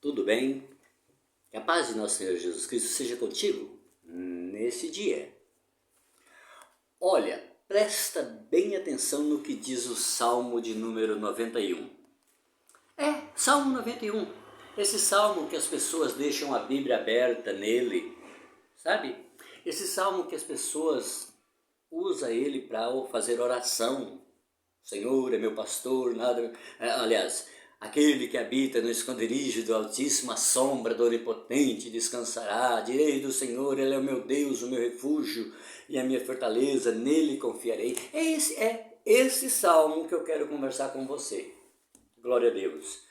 tudo bem? Que a paz de nosso Senhor Jesus Cristo seja contigo nesse dia. Olha, presta bem atenção no que diz o Salmo de número 91. Salmo 91. Esse salmo que as pessoas deixam a Bíblia aberta nele, sabe? Esse salmo que as pessoas usam ele para fazer oração. Senhor é meu pastor, nada... Aliás, aquele que habita no esconderijo do Altíssimo, à sombra do Onipotente descansará. Direi do Senhor, Ele é o meu Deus, o meu refúgio e a minha fortaleza, nele confiarei. É esse salmo que eu quero conversar com você. Glória a Deus.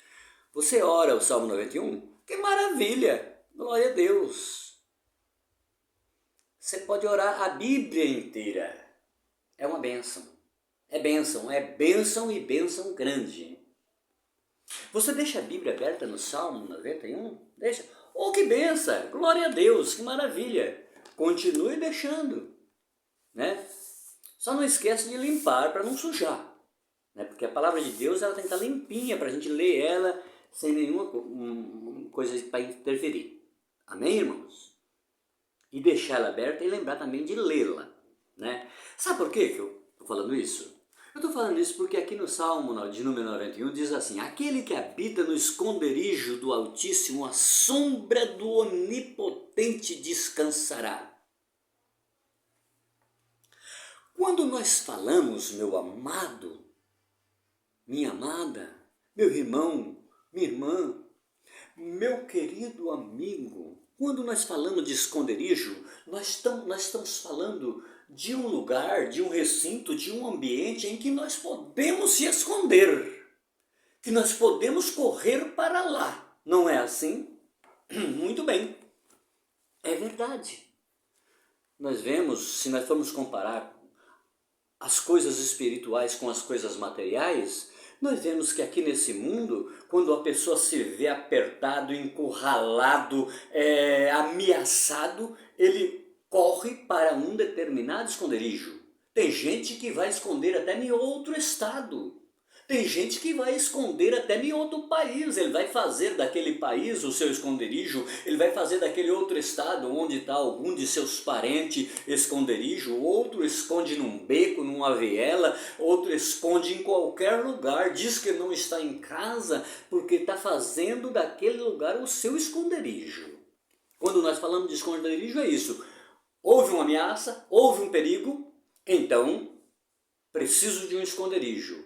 Você ora o Salmo 91? Que maravilha! Glória a Deus. Você pode orar a Bíblia inteira. É uma bênção. É bênção e bênção grande. Você deixa a Bíblia aberta no Salmo 91? Deixa. Oh, que bênção! Glória a Deus, que maravilha! Continue deixando, né? Só não esqueça de limpar para não sujar, né? Porque a palavra de Deus ela tem que estar limpinha para a gente ler ela sem nenhuma coisa para interferir. Amém, irmãos? E deixar ela aberta e lembrar também de lê-la, né? Sabe por que eu estou falando isso? Eu estou falando isso porque aqui no Salmo de número 91 diz assim: aquele que habita no esconderijo do Altíssimo, a sombra do Onipotente descansará. Quando nós falamos, meu amado, minha amada, meu irmão, minha irmã, meu querido amigo, quando nós falamos de esconderijo, nós estamos falando de um lugar, de um recinto, de um ambiente em que nós podemos se esconder, que nós podemos correr para lá. Não é assim? Muito bem, é verdade. Nós vemos, se nós formos comparar as coisas espirituais com as coisas materiais, nós vemos que aqui nesse mundo, quando a pessoa se vê apertado, encurralado, ameaçado, ele corre para um determinado esconderijo. Tem gente que vai esconder até em outro estado. Tem gente que vai esconder até em outro país. Ele vai fazer daquele país o seu esconderijo. Ele vai fazer daquele outro estado onde está algum de seus parentes esconderijo. Outro esconde num beco, numa viela. Outro esconde em qualquer lugar. Diz que não está em casa porque está fazendo daquele lugar o seu esconderijo. Quando nós falamos de esconderijo é isso. Houve uma ameaça, houve um perigo, então preciso de um esconderijo.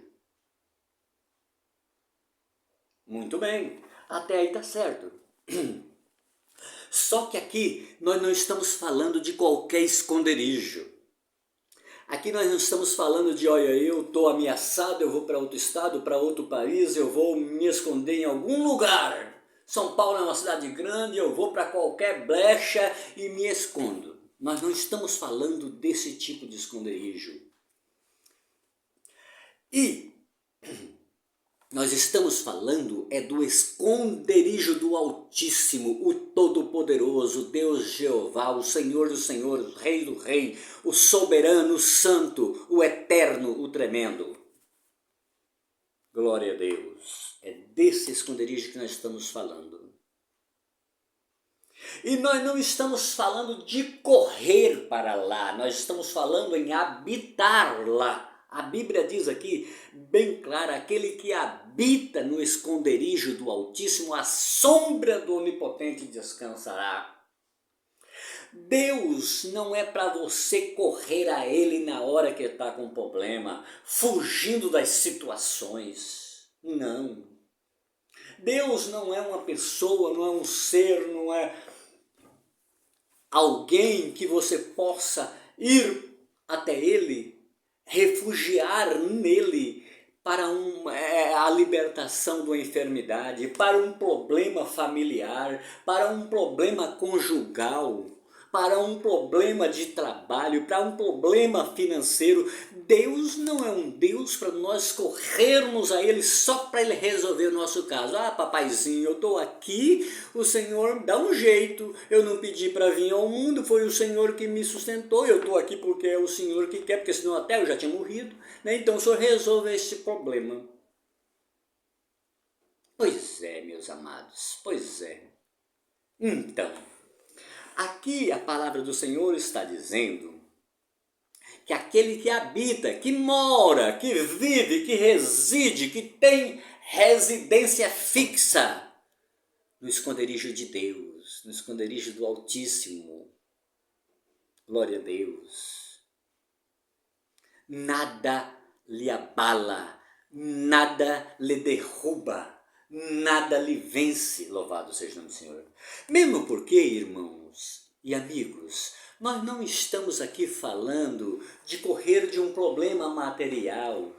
Muito bem, até aí está certo. Só que aqui nós não estamos falando de qualquer esconderijo. Aqui nós não estamos falando de, olha, eu estou ameaçado, eu vou para outro estado, para outro país, eu vou me esconder em algum lugar. São Paulo é uma cidade grande, eu vou para qualquer brecha e me escondo. Nós não estamos falando desse tipo de esconderijo. E nós estamos falando do esconderijo do Altíssimo, o Todo-Poderoso, Deus Jeová, o Senhor dos Senhores, o Rei do Rei, o Soberano, o Santo, o Eterno, o Tremendo. Glória a Deus. É desse esconderijo que nós estamos falando. E nós não estamos falando de correr para lá, nós estamos falando em habitar lá. A Bíblia diz aqui, bem clara, aquele que habita no esconderijo do Altíssimo, a sombra do Onipotente descansará. Deus não é para você correr a Ele na hora que está com problema, fugindo das situações. Não. Deus não é uma pessoa, não é um ser, não é alguém que você possa ir até Ele, refugiar nele para a libertação de uma enfermidade, para um problema familiar, para um problema conjugal, para um problema de trabalho, para um problema financeiro. Deus não é um Deus para nós corrermos a Ele só para Ele resolver o nosso caso. Ah, papaizinho, eu estou aqui, o Senhor dá um jeito, eu não pedi para vir ao mundo, foi o Senhor que me sustentou, eu estou aqui porque é o Senhor que quer, porque senão até eu já tinha morrido, né? Então o Senhor resolve esse problema. Pois Pois é, meus amados, pois é. Então, aqui a palavra do Senhor está dizendo que aquele que habita, que mora, que vive, que reside, que tem residência fixa no esconderijo de Deus, no esconderijo do Altíssimo, glória a Deus, nada lhe abala, nada lhe derruba, nada lhe vence, louvado seja o nome do Senhor. Mesmo porque, irmãos e amigos, nós não estamos aqui falando de correr de um problema material.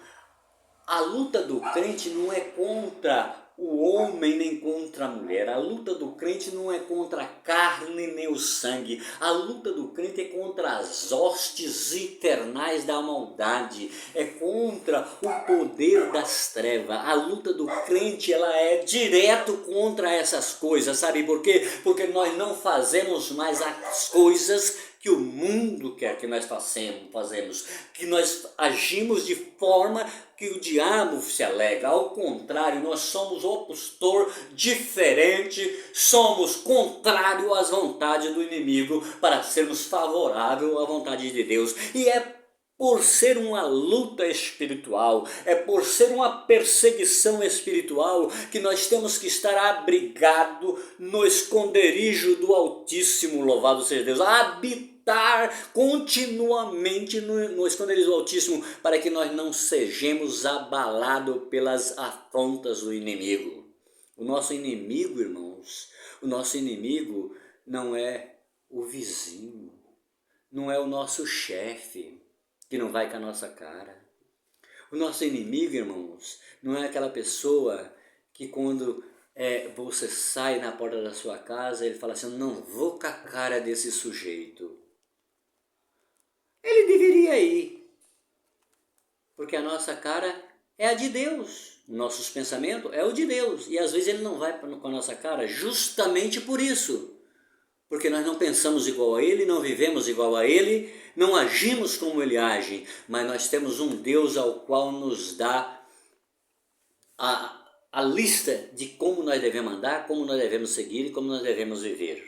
A luta do crente não é contra o homem nem contra a mulher. A luta do crente não é contra a carne nem o sangue. A luta do crente é contra as hostes infernais da maldade. É contra o poder das trevas. A luta do crente, ela é direto contra essas coisas. Sabe por quê? Porque nós não fazemos mais as coisas que o mundo quer que nós fazemos, que nós agimos de forma que o diabo se alegra. Ao contrário, nós somos opositor diferente, somos contrário às vontades do inimigo para sermos favoráveis à vontade de Deus. E é por ser uma luta espiritual, é por ser uma perseguição espiritual que nós temos que estar abrigados no esconderijo do Altíssimo, louvado seja Deus, habitar continuamente no esconderijo do Altíssimo, para que nós não sejamos abalados pelas afrontas do inimigo. O nosso inimigo, irmãos, o nosso inimigo não é o vizinho, não é o nosso chefe, que não vai com a nossa cara. O nosso inimigo, irmãos, não é aquela pessoa que quando você sai na porta da sua casa, ele fala assim, não vou com a cara desse sujeito. Ele deveria ir, porque a nossa cara é a de Deus. Nossos pensamentos é o de Deus. E às vezes ele não vai com a nossa cara justamente por isso. Porque nós não pensamos igual a Ele, não vivemos igual a Ele, não agimos como Ele age, mas nós temos um Deus ao qual nos dá a lista de como nós devemos andar, como nós devemos seguir e como nós devemos viver.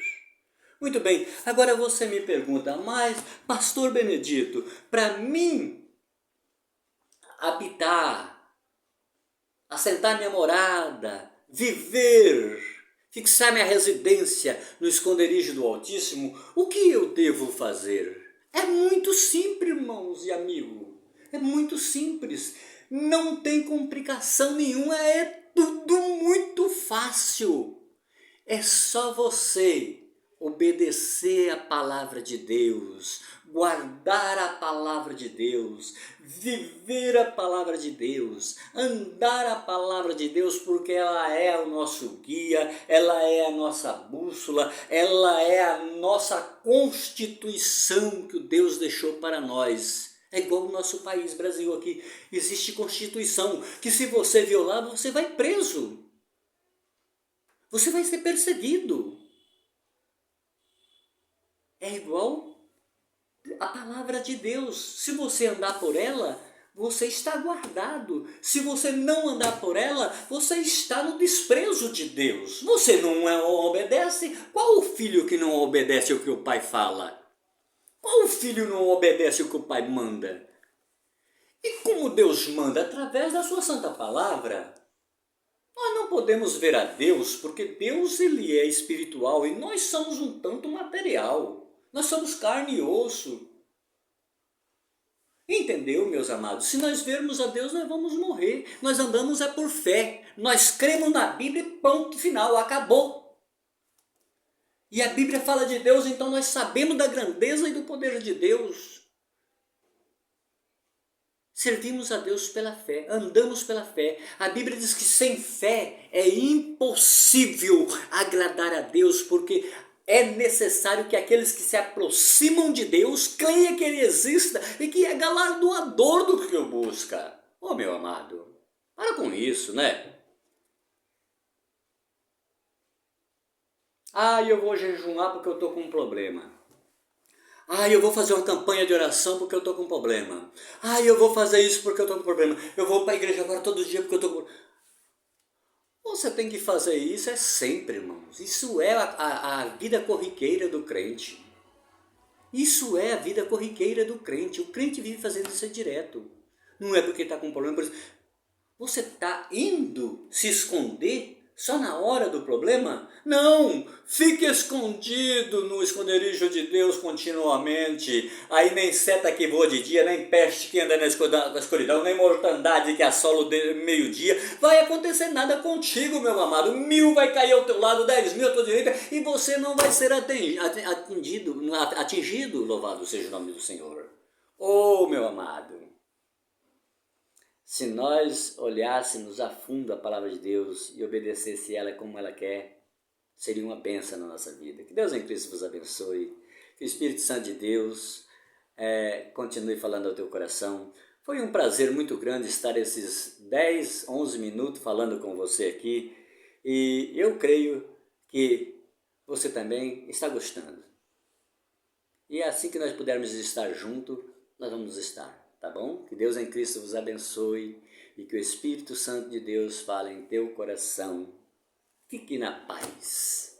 Muito bem, agora você me pergunta, mas Pastor Benedito, para mim habitar, assentar minha morada, viver, fixar minha residência no esconderijo do Altíssimo, o que eu devo fazer? É muito simples, irmãos e amigos. É muito simples. Não tem complicação nenhuma. É tudo muito fácil. É só você obedecer a palavra de Deus, guardar a palavra de Deus, viver a palavra de Deus, andar a palavra de Deus, porque ela é o nosso guia, ela é a nossa bússola, ela é a nossa constituição que o Deus deixou para nós. É igual o nosso país, Brasil, aqui. Existe constituição que se você violar, você vai preso. Você vai ser perseguido. É igual a palavra de Deus. Se você andar por ela, você está guardado. Se você não andar por ela, você está no desprezo de Deus. Você não obedece? Qual o filho que não obedece o que o pai fala? Qual o filho não obedece o que o pai manda? E como Deus manda? Através da sua santa palavra. Nós não podemos ver a Deus, porque Deus ele é espiritual e nós somos um tanto material. Nós somos carne e osso. Entendeu, meus amados? Se nós vermos a Deus, nós vamos morrer. Nós andamos por fé. Nós cremos na Bíblia e ponto final, acabou. E a Bíblia fala de Deus, então nós sabemos da grandeza e do poder de Deus. Servimos a Deus pela fé, andamos pela fé. A Bíblia diz que sem fé é impossível agradar a Deus, porque é necessário que aqueles que se aproximam de Deus creiam que Ele exista e que é galardoador do que o busca. Oh, meu amado, para com isso, né? Eu vou jejuar porque eu estou com um problema. Eu vou fazer uma campanha de oração porque eu estou com um problema. Eu vou fazer isso porque eu estou com um problema. Eu vou para a igreja agora todo dia porque eu estou com... Você tem que fazer isso sempre, irmãos. Isso é a vida corriqueira do crente. Isso é a vida corriqueira do crente. O crente vive fazendo isso direto. Não é porque está com um problema, por exemplo, você está indo se esconder só na hora do problema? Não! Fique escondido no esconderijo de Deus continuamente. Aí nem seta que voa de dia, nem peste que anda na escuridão, nem mortandade que assola o meio-dia. Vai acontecer nada contigo, meu amado. 1000 vai cair ao teu lado, 10.000 à tua direita, e você não vai ser atingido. Louvado seja o nome do Senhor. Oh, meu amado! Se nós olhássemos a fundo a palavra de Deus e obedecesse ela como ela quer, seria uma bênção na nossa vida. Que Deus em Cristo vos abençoe. Que o Espírito Santo de Deus continue falando ao teu coração. Foi um prazer muito grande estar esses 10, 11 minutos falando com você aqui. E eu creio que você também está gostando. E assim que nós pudermos estar juntos, nós vamos estar. Tá bom? Que Deus em Cristo vos abençoe e que o Espírito Santo de Deus fale em teu coração. Fique na paz.